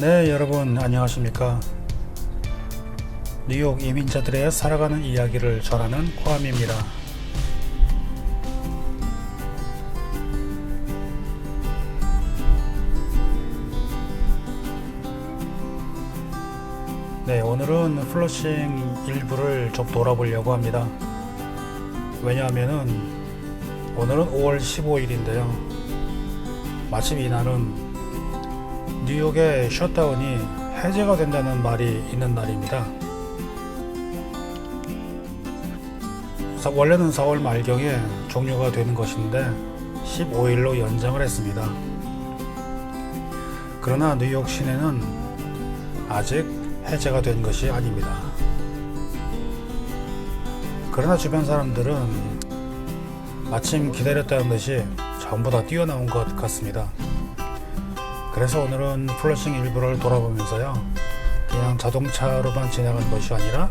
네, 여러분 안녕하십니까. 뉴욕 이민자들의 살아가는 이야기를 전하는 코암입니다. 네, 오늘은 플러싱 일부를 좀 돌아보려고 합니다. 왜냐하면은 오늘은 5월 15일인데요. 마침 이날은 뉴욕의 셧다운이 해제가 된다는 말이 있는 날입니다. 원래는 4월 말경에 종료가 되는 것인데 15일로 연장을 했습니다. 그러나 뉴욕 시내는 아직 해제가 된 것이 아닙니다. 그러나 주변 사람들은 마침 기다렸다는 듯이 전부 다 뛰어나온 것 같습니다. 그래서 오늘은 플러싱 일부를 돌아보면서요, 그냥 자동차로만 지나간 것이 아니라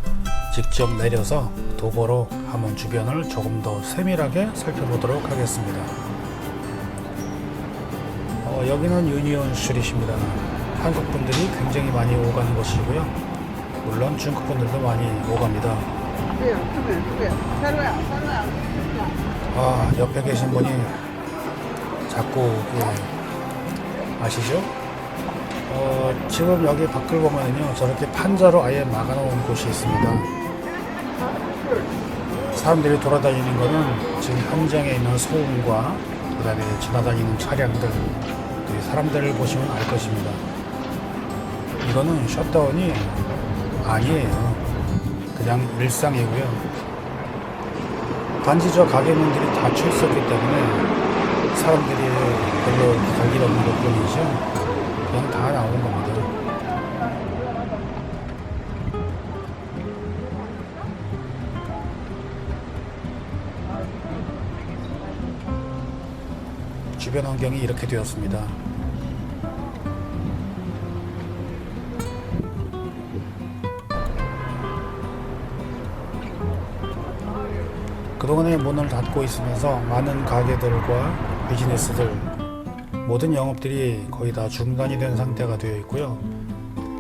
직접 내려서 도보로 한번 주변을 조금 더 세밀하게 살펴보도록 하겠습니다. 여기는 유니온 스트리트입니다. 한국 분들이 굉장히 많이 오가는 곳이고요. 물론 중국 분들도 많이 오갑니다. 옆에 계신 분이 자꾸 아시죠? 지금 여기 밖을 보면요, 저렇게 판자로 아예 막아놓은 곳이 있습니다. 사람들이 돌아다니는 거는 지금 현장에 있는 소음과 그 다음에 지나다니는 차량들, 사람들을 보시면 알 것입니다. 이거는 셧다운이 아니에요. 그냥 일상이고요. 단지 저 가게문들이 닫혀 있었기 때문에 사람들이 별로 갈 일 없는 것 뿐이죠. 그냥 다 나오는 겁니다. 주변 환경이 이렇게 되었습니다. 그동안에 문을 닫고 있으면서 많은 가게들과 비즈니스들, 모든 영업들이 거의 다 중단이 된 상태가 되어 있고요.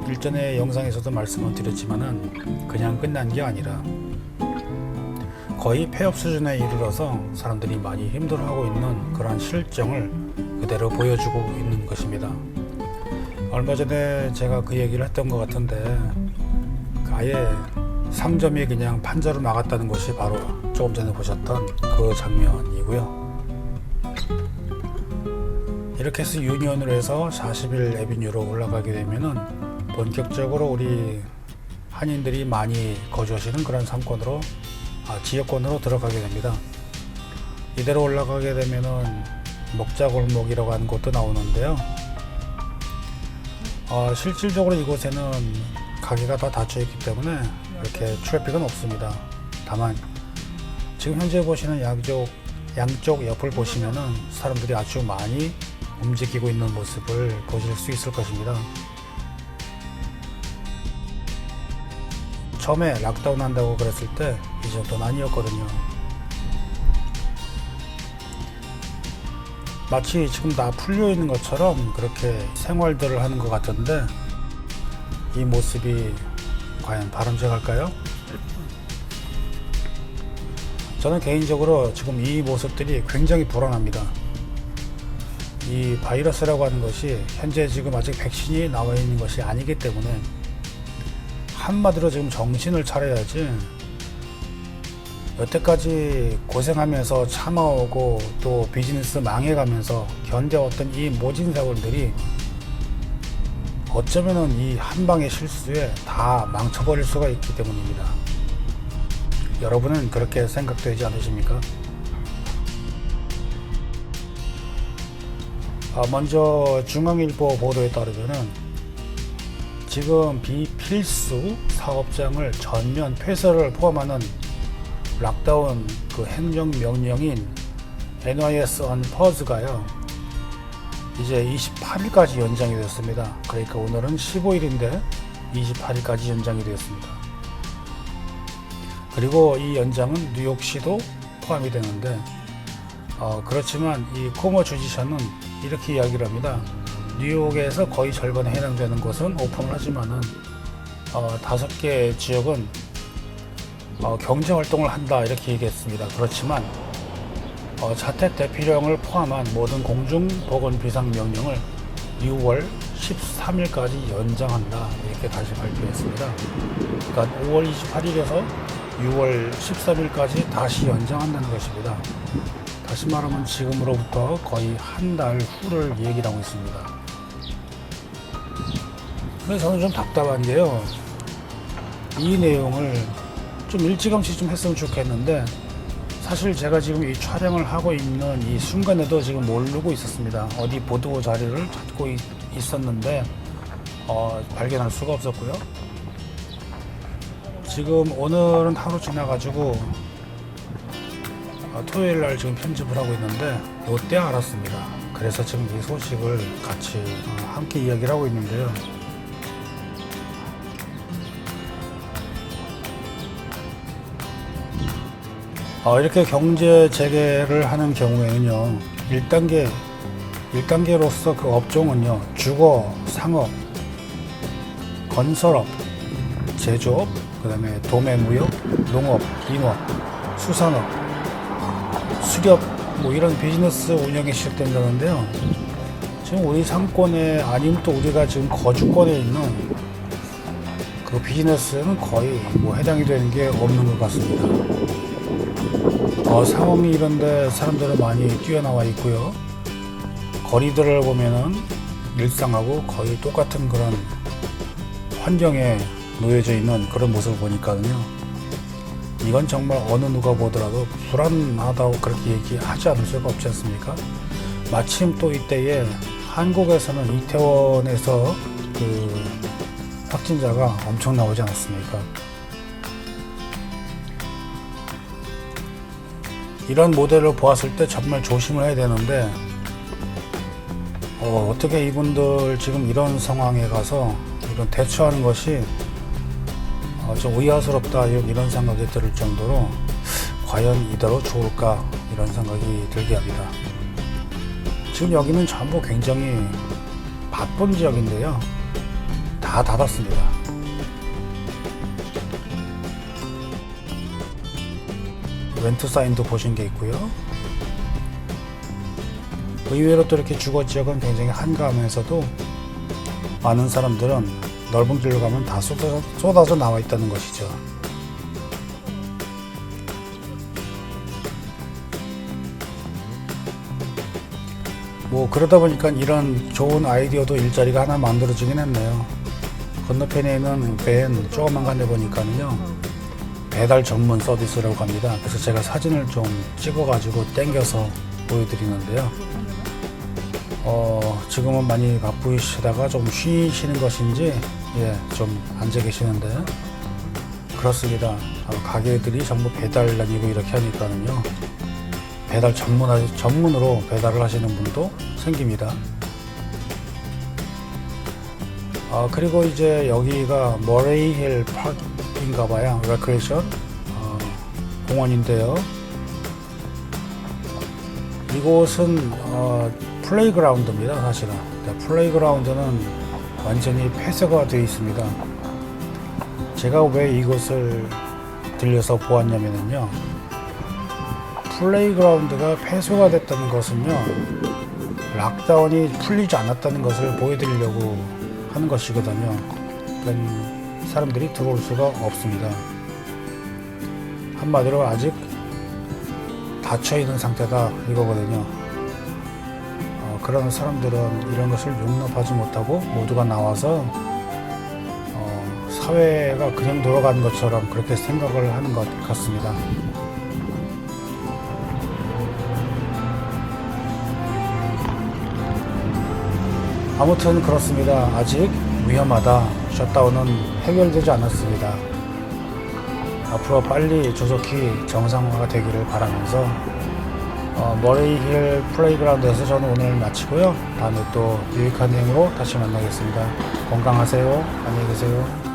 일전에 영상에서도 말씀을 드렸지만은 그냥 끝난 게 아니라 거의 폐업 수준에 이르러서 사람들이 많이 힘들어하고 있는 그런 실정을 그대로 보여주고 있는 것입니다. 얼마 전에 제가 그 얘기를 했던 것 같은데, 아예 상점이 그냥 판자로 막았다는 것이 바로 조금 전에 보셨던 그 장면이고요. 이렇게 해서 유니온으로 해서 41 애비뉴로 올라가게 되면은 본격적으로 우리 한인들이 많이 거주하시는 그런 상권으로, 지역권으로 들어가게 됩니다. 이대로 올라가게 되면은 먹자골목이라고 하는 곳도 나오는데요. 실질적으로 이곳에는 가게가 다 닫혀 있기 때문에 이렇게 트래픽은 없습니다. 다만 지금 현재 보시는 양쪽 옆을 보시면은 사람들이 아주 많이 움직이고 있는 모습을 보실 수 있을 것입니다. 처음에 락다운 한다고 그랬을 때 이 정도는 아니었거든요. 마치 지금 다 풀려 있는 것처럼 그렇게 생활들을 하는 것 같은데, 이 모습이 과연 바람직할까요? 저는 개인적으로 지금 이 모습들이 굉장히 불안합니다. 이 바이러스라고 하는 것이 현재 지금 아직 백신이 나와 있는 것이 아니기 때문에 한마디로 지금 정신을 차려야지, 여태까지 고생하면서 참아오고 또 비즈니스 망해가면서 견뎌왔던 이 모진 세월들이 어쩌면은 이 한방의 실수에 다 망쳐버릴 수가 있기 때문입니다. 여러분은 그렇게 생각되지 않으십니까? 먼저 중앙일보 보도에 따르면은 지금 비필수 사업장을 전면 폐쇄를 포함하는 락다운 그 행정명령인 NYS on Pause가요, 이제 28일까지 연장이 되었습니다. 그러니까 오늘은 15일인데 28일까지 연장이 되었습니다. 그리고 이 연장은 뉴욕시도 포함이 되는데, 그렇지만 이 코모 주지사는 이렇게 이야기를 합니다. 뉴욕에서 거의 절반에 해당되는 곳은 오픈을 하지만은 5개 지역은 경제 활동을 한다 이렇게 얘기했습니다. 그렇지만 자택 대피령을 포함한 모든 공중 보건 비상 명령을 6월 13일까지 연장한다 이렇게 다시 발표했습니다. 그러니까 5월 28일에서 6월 13일까지 다시 연장한다는 것입니다. 다시 말하면 지금으로부터 거의 한 달 후를 얘기를 하고 있습니다. 그래서 저는 좀 답답한 게요, 이 내용을 좀 일찌감치 좀 했으면 좋겠는데, 사실 제가 지금 이 촬영을 하고 있는 이 순간에도 지금 모르고 있었습니다. 어디 보도 자료를 찾고 있었는데 발견할 수가 없었고요. 지금 오늘은 하루 지나가지고 토요일 날 지금 편집을 하고 있는데 이때 알았습니다. 그래서 지금 이 소식을 같이 함께 이야기를 하고 있는데요. 이렇게 경제 재개를 하는 경우에는요, 1단계로서 그 업종은요, 주거, 상업, 건설업, 제조업, 그 다음에 도매 무역, 농업, 인업, 수산업, 수렵, 뭐 이런 비즈니스 운영이 시작된다는데요. 지금 우리 상권에, 아니면 또 우리가 지금 거주권에 있는 그 비즈니스는 거의 뭐 해당이 되는 게 없는 것 같습니다. 상업이 이런데 사람들은 많이 뛰어나와 있고요. 거리들을 보면은 일상하고 거의 똑같은 그런 환경에 놓여져 있는 그런 모습을 보니까는요, 이건 정말 어느 누가 보더라도 불안하다고 그렇게 얘기하지 않을 수가 없지 않습니까? 마침 또 이때에 한국에서는 이태원에서 그 확진자가 엄청 나오지 않았습니까? 이런 모델을 보았을 때 정말 조심을 해야 되는데, 어떻게 이분들 지금 이런 상황에 가서 이런 대처하는 것이 좀 의아스럽다 이런 생각이 들 정도로 과연 이대로 좋을까 이런 생각이 들게 합니다. 지금 여기는 전부 굉장히 바쁜 지역인데요, 다 닫았습니다. 렌트 사인도 보신 게 있고요. 의외로 또 이렇게 주거 지역은 굉장히 한가하면서도 많은 사람들은 넓은 길로 가면 다 쏟아져 나와 있다는 것이죠. 뭐 그러다 보니까 이런 좋은 아이디어도 일자리가 하나 만들어지긴 했네요. 건너편에 있는 밴 조그만 데 보니까는요, 배달 전문 서비스라고 합니다. 그래서 제가 사진을 좀 찍어가지고 땡겨서 보여드리는데요. 지금은 많이 바쁘시다가 좀 쉬시는 것인지, 좀 앉아 계시는데, 그렇습니다. 가게들이 전부 배달 다니고 이렇게 하니까는요, 배달 전문으로 배달을 하시는 분도 생깁니다. 그리고 이제 여기가 머레이힐 파크인가 봐요. 레크레이션 공원인데요. 이곳은 플레이그라운드입니다. 사실은 플레이그라운드는 완전히 폐쇄가 되어 있습니다. 제가 왜 이곳을 들려서 보았냐면요, 플레이그라운드가 폐쇄가 됐다는 것은요, 락다운이 풀리지 않았다는 것을 보여드리려고 하는 것이거든요. 그러니까 사람들이 들어올 수가 없습니다. 한마디로 아직 닫혀있는 상태다 이거거든요. 그런 사람들은 이런 것을 용납하지 못하고 모두가 나와서 사회가 그냥 돌아가는 것처럼 그렇게 생각을 하는 것 같습니다. 아무튼 그렇습니다. 아직 위험하다. 셧다운은 해결되지 않았습니다. 앞으로 빨리 조속히 정상화가 되기를 바라면서 머레이힐 플레이그라운드에서 저는 오늘 마치고요. 다음에 또 유익한 내용으로 다시 만나겠습니다. 건강하세요. 안녕히 계세요.